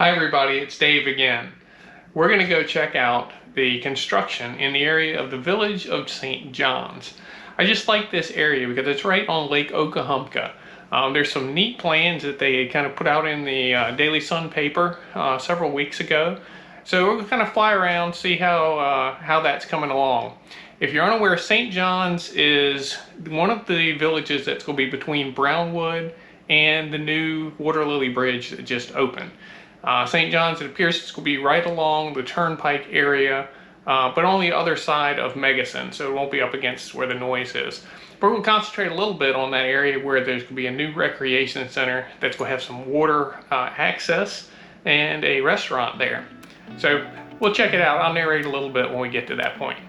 Hi everybody, it's Dave again. We're going to go check out the construction in the area of the village of St. John's. I just like this area because it's right on Lake Okahumpka. There's some neat plans that they kind of put out in the Daily Sun paper several weeks ago. So we're going to kind of fly around, see how that's coming along. If you're unaware, St. John's is one of the villages that's going to be between Brownwood and the new Water Lily Bridge that just opened. St. John's, it appears it's going to be right along the turnpike area, but on the other side of Megason, so it won't be up against where the noise is. But we're going to concentrate a little bit on that area where there's going to be a new recreation center that's going to have some water access and a restaurant there. So we'll check it out. I'll narrate a little bit when we get to that point.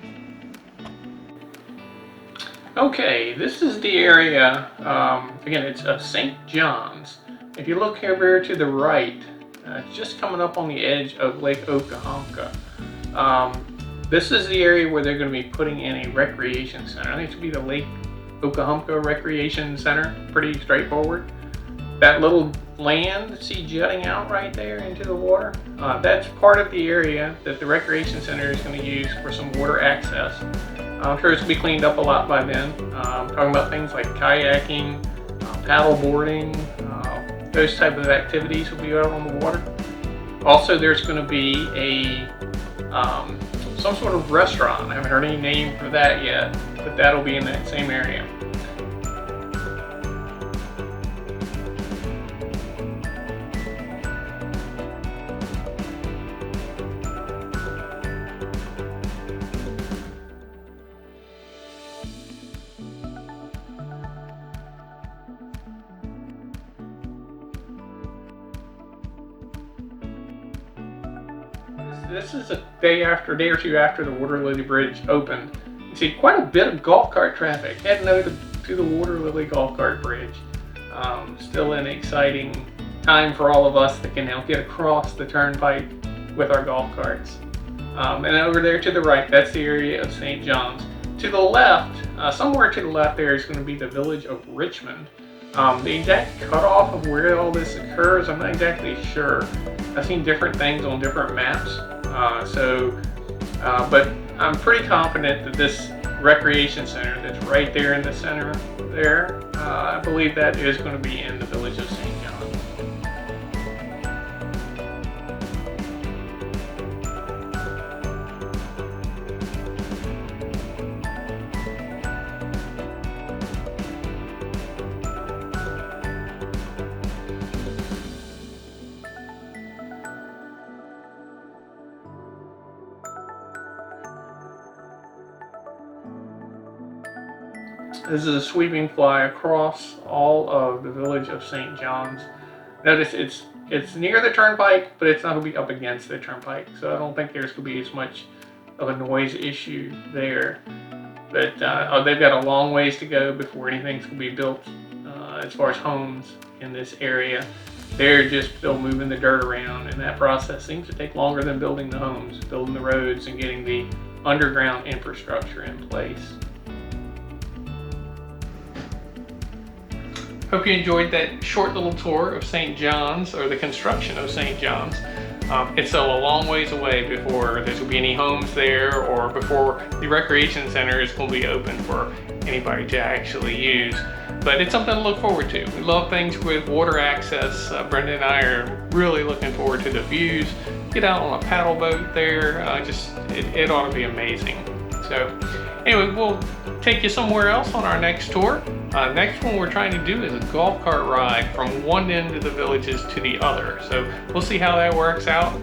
Okay, this is the area, again, it's St. John's. If you look over to the right, it's just coming up on the edge of Lake Okahumpka. This is the area where they're going to be putting in a recreation center. I think it should be the Lake Okahumpka Recreation Center. Pretty straightforward. That little land, see jutting out right there into the water, that's part of the area that the recreation center is going to use for some water access. I'm sure it's going to be cleaned up a lot by then. Talking about things like kayaking, paddle boarding, those type of activities will be out on the water. Also, there's going to be a some sort of restaurant. I haven't heard any name for that yet, but that'll be in that same area. This is a day or two after the Water Lily Bridge opened. You see quite a bit of golf cart traffic heading over to the Water Lily Golf Cart Bridge. Still an exciting time for all of us that can now get across the turnpike with our golf carts. And over there to the right, that's the area of St. John's. To the left, somewhere to the left there is going to be the village of Richmond. The exact cutoff of where all this occurs, I'm not exactly sure. I've seen different things on different maps, but I'm pretty confident that this recreation center that's right there in the center there, I believe that is going to be in the village of St. John's. This is a sweeping fly across all of the village of St. John's. Notice it's near the turnpike, but it's not going to be up against the turnpike, so I don't think there's going to be as much of a noise issue there. But they've got a long ways to go before anything's going to be built as far as homes in this area. They're just still moving the dirt around, and that process seems to take longer than building the homes, building the roads, and getting the underground infrastructure in place. Hope you enjoyed that short little tour of St. John's, or the construction of St. John's. It's still a long ways away before there's going to be any homes there, or before the recreation center is going to be open for anybody to actually use. But it's something to look forward to. We love things with water access. Brenda and I are really looking forward to the views. Get out on a paddle boat there. It ought to be amazing. So anyway, we'll take you somewhere else on our next tour. Next one we're trying to do is a golf cart ride from one end of the villages to the other. So we'll see how that works out.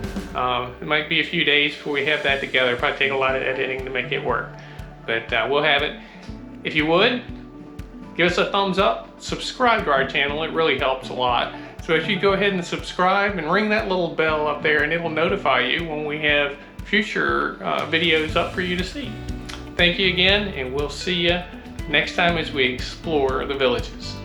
It might be a few days before we have that together. Probably take a lot of editing to make it work. But we'll have it. If you would, give us a thumbs up, subscribe to our channel. It really helps a lot. So if you go ahead and subscribe and ring that little bell up there, and it'll notify you when we have future videos up for you to see. Thank you again, and we'll see you next time as we explore the villages.